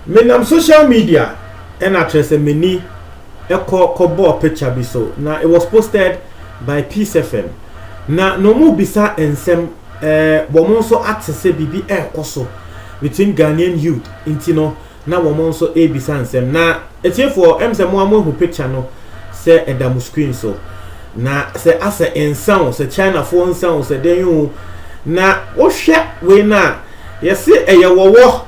menam social media and actress many a call picture be so. Now it was posted by Peace FM. Now no more bisa ensem woman so access bibi koso between Ghanaian youth intino na woman so a bisa ensem. Now it's here for emse mo who picture no say edamu screen so. Na say asa ensan say China for ensan say den you na wo hwe we na yesi eyewowo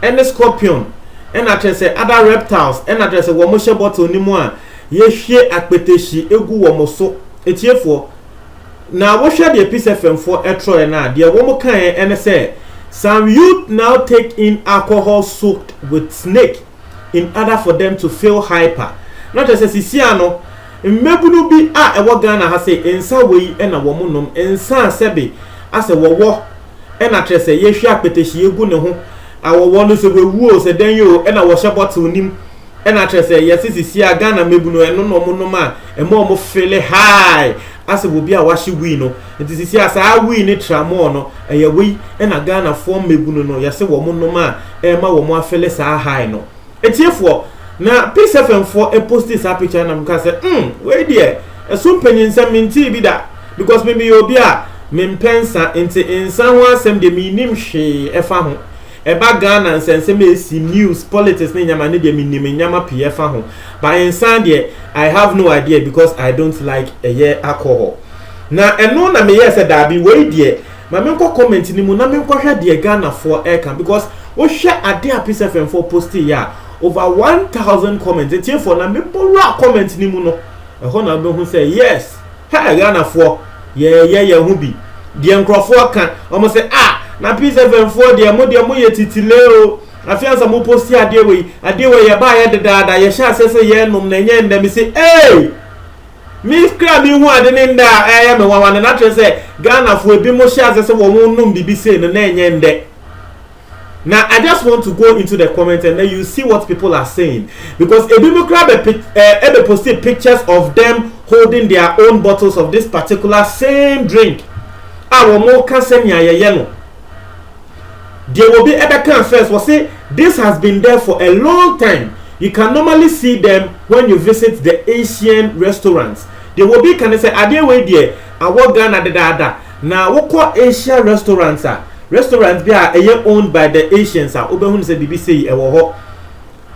ene scorpion ena say other reptiles ena say wo mo hye bottle ni mu a ye hwe akpeteshi egu wo mo so etiefo na wo hwe de Peace FM for etro na de wo mo kan ene say some youth now take in alcohol soaked with snake in order for them to feel hyper. Not just as sisia no mmebunu bi a ewo Ghana ha say ensa wei ena wo mo nom ensa sebe ase wo ena say ye hwe akpeteshi egu ne ho awo no se wewu o se den yo ena wo hye bottle nim ena say yesisi a Ghana mebunu eno no mo no ma emo mo feel high ase wo bi a wa hye wi no ntisi asa wi ni tramo no eye wi ena Ghana form mebunu no yese wo mo no ma ma wo mo afele sa high no etiefo na Peace FM for a post this picture na mka say we there esum penyinsam minti bi da because me obi a me mpensa enti insan ho asem de me nim hwe efa ho eba Ghana nsensem esi news politics ne nyama ne de me nim nyama pie efa ho but insan de I have no idea because I don't like a year alcohol na eno na me yes da bi we there ma me nko comment ni mu na me nko hwe de Ghana for air can because wo hwe ade a Peace FM for post ya over 1,000 comments. It's here for na me borrow comment ni mu no. E ho na be hu say yes. Hey Ghana for yeah hu bi. De enkrofo kan omo say na Peace FM for de mo ye titile o. Afiansa mo post ade we ye ba ye dada ye sha sese ye nom na nya nda me say hey. Me skra mi hu ade ne nda me wawane na tre say Ghana for bi mo sha sese wo mo nom bibi say no na nya nde. Now I just want to go into the comments and then you see what people are saying because Ebimo Crab posted pictures of them holding their own bottles of this particular same drink. Our more Cansenia yellow. There will be other can first. Was say this has been there for a long time. You can normally see them when you visit the Asian restaurants. There will be can say are they way there? I walk Ghana the dada. Now what call Asian restaurants are? Restaurants be are owned by the Asians. Obehun say BBC ewo ho.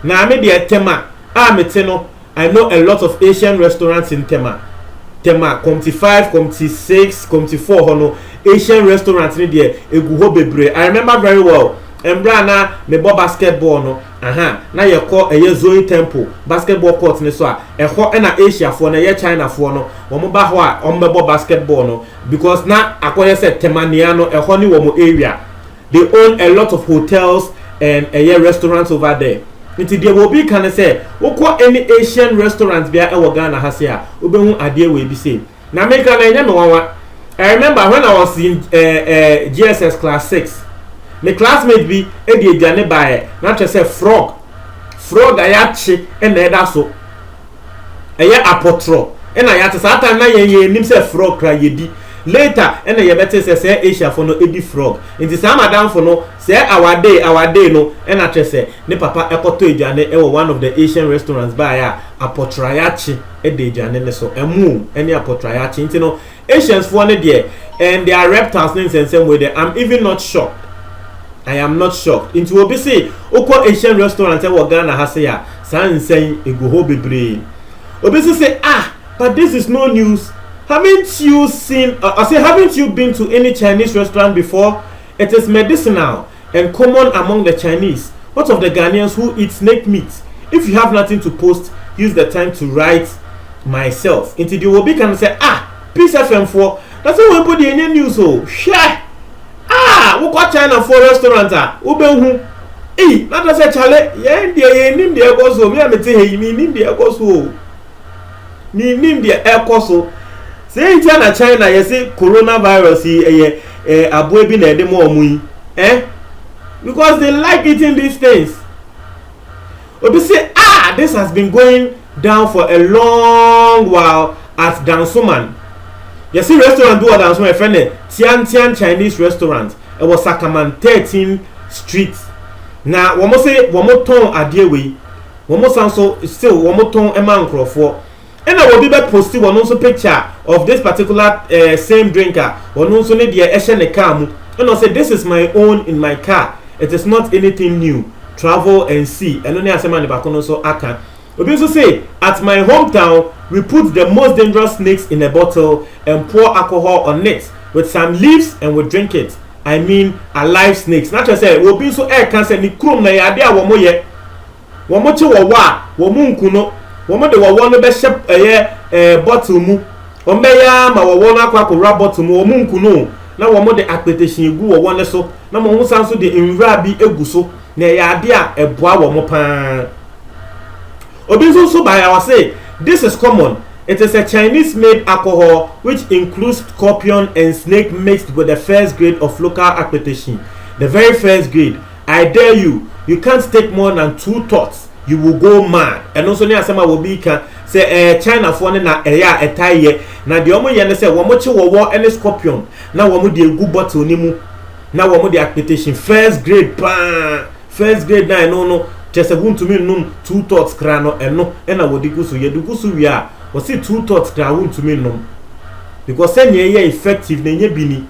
Na me de Tema. Meteno. I know a lot of Asian restaurants in Tema. Tema Comty 5, Comty 6, Comty 4 hono Asian restaurants ni de egu ho bebre. I remember very well. Embra na me bo basketball no. Na ye call Zoe Temple basketball court ni so a ho na Asia for na ye China for no. Omo ba ho a ombebo basketball no because na akoye se Temania no ho ni wo mo area. They own a lot of hotels and restaurants over there. Nti there will be can say woko any Asian restaurants bia e wo Ghana ha se a obehu ade we bi say. Na me kan na me wanwa. I remember when I was in GSS class 6. My classmate be edi aduane bae na twa say frog ayachi and eda so eye apotro and ayate sa time na ye nim say frog kra yedi later and ye better say Asia for no edi frog inti sa madam for no say our day no and I say ne papa ekoto aduane e one of the Asian restaurants bae apotro ayachi edi aduane ne so emu any apotro ayachi inti no Asians for ne there and they are reptiles in same way there. I'm even not shocked. I am not shocked. Into obi say oko Asian restaurant e wo Ghana ha say ya san sen ego ho bebre. Obi say but this is no news. Haven't you seen haven't you been to any Chinese restaurant before? It is medicinal and common among the Chinese. What of the Ghanaians who eat snake meat? If you have nothing to post, use the time to write myself. Into the obi can say Peace FM for that's why we put the any news share. We got China for restaurant ubehu na say chale ye nim de ekoso me amete he mi nim de ekoso ni nim de ekoso say China ye say coronavirus abo bi na ede mo omu because they like eating these things. Obi say this has been going down for a long while at Dansoman. You see restaurant do Dansoman friend Tian Chinese restaurant. It was Sakaman 13th Street na womo se womo ton ade we womo sanso still womo ton ema nkrofo ena wobi be posti wono nso picture of this particular same drinker wono nso ne de ehye ne car mu ena say this is my own in my car, it is not anything new, travel and see. Eno ne asema ne bakono so aka obi nso say at my hometown we put the most dangerous snakes in a bottle and pour alcohol on it with some leaves and we drink it. I mean alive snakes. Not just say obi nso cancer ni krom na ya de a womo ye womo che wo wa womo nkuno womo de wo no be shep bottle mu womo ya ma wo no akwa ko bottle mu womo nkuno na womo de akpetation egu wo ne so na mo hu sanso de enwura bi egu so na ya de a eboa womo pa obi nso so by our say this is common. It is a Chinese made alcohol which includes scorpion and snake mixed with the first grade of local akpetation. The very first grade. I dare you, you can't take more than 2 thoughts, you will go mad. And also near some will be can say China for na eya etaye na de omo ye ne say womo che wo any scorpion na womo de egu bottle ni mu na womo de akpetation first grade na no just a to me num 2 thoughts krano eno na wodi gusu ye dugusu wi a we see 2 thoughts kra to me num because say ye effective na nye bini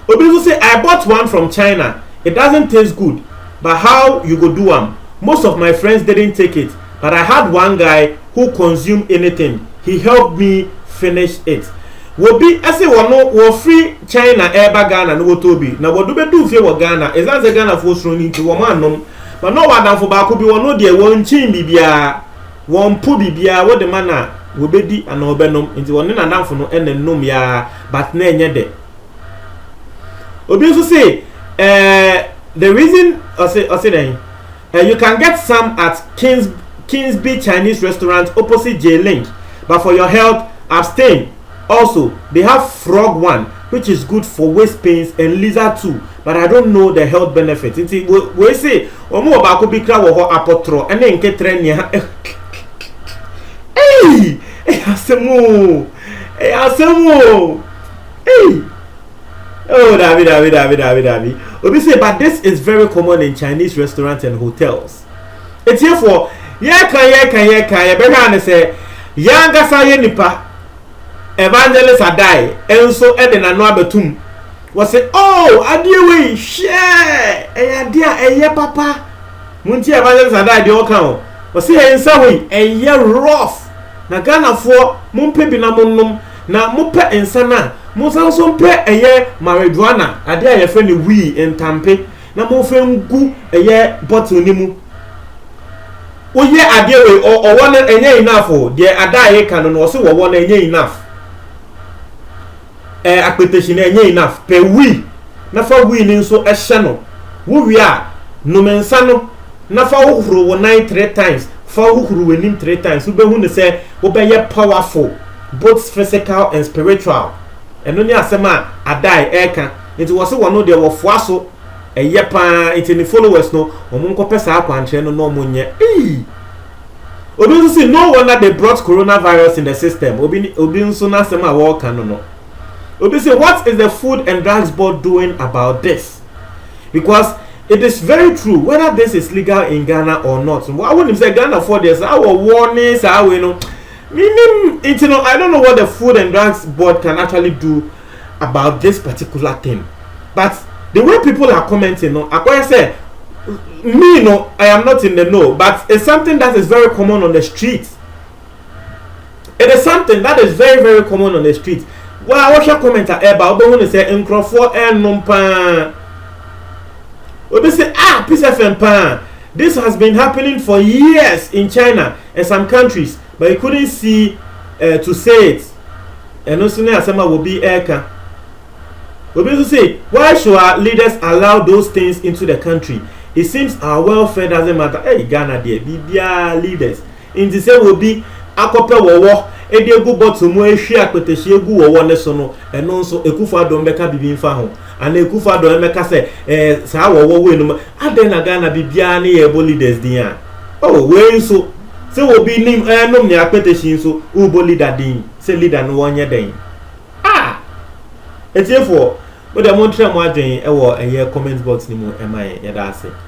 obi say I bought one from China, it doesn't taste good, but how you go do am? Most of my friends didn't take it, but I had one guy who consumed anything, he helped me finish it. Wo bi ase wo free China eba Ghana no wotobi na wodo be du fie wo Ghana ezanse Ghana fo sro ni nti wo ma nom but no wadan fo ba ko bi wono de won chin bibia won pu bibia wo de mana wo bedi ana obenom nti won na danfo no enennom ya but na enye de obi so say the reason I say then you can get some at Kingsby Chinese restaurant opposite J-Link, but for your health abstain. Also they have frog one which is good for waist pains and lizard too, but I don't know the health benefits. We say omo ba ko bi kra wo ho apotro ene nke trenia asemo oh David obi say but this is very common in Chinese restaurants and hotels. It's here for ye kan be na say yanga sa ye nipa evangelist adai enso ede na no abetum was say oh adie we share eye papa munti evangelist adai de okan was say ensa we eye rough na Ghana for mumpe bi na monnom na mupe ensa na musan so mpe eye marijuana ade aye fe ni we entampe na mo fe ngu eye bottle ni mu oye ade we o wona enye enough de adai kan no so wo wona enye enough akpetation enye enough per we na fa we ni nso ehye no wo wi a no mensa no na fa wo huru wo 9 3 times fa wo huru we nim 3 times wo be hu ne say wo be ye powerful both physical and spiritual eno ni asema adai eka it was one no de wo foaso eye pa it ni followers no omo nkopesa akwanche no no monye obi say no wonder they brought coronavirus in the system obi nso na asema wo kan no obi say what is the Food and Drugs Board doing about this? Because it is very true whether this is legal in Ghana or not. I wouldn't say Ghana for this our warnings how we know I don't know what the Food and Drugs Board can actually do about this particular thing, but the way people are commenting, I say me I am not in the know, but it's something that is very common on the streets. It is something that is very very common on the streets. Well, I watch a commenter about the one say Nkrofo numpa. Obi say Peace FM pan. This has been happening for years in China and some countries, but you couldn't see to say it. And also na asema will be eka. Obi say why should our leaders allow those things into the country? It seems our welfare doesn't matter. Hey Ghana there, bibia leaders. In the say will be akope wowo edi egu bottle mu ehwi akpetehie egu wowo ne so no eno nso Akufo-Addo mbeka bibi mfa ho ana Akufo-Addo emeka se saa wowo we no aden na Ghana bibia ne ye leaders din a we nso se wo bi nim enom ne akpetehie nso ubo leader din se leader no wonye den etiefo we dem montre mo adwen e wo eye comment box ni mu emaye ye da ase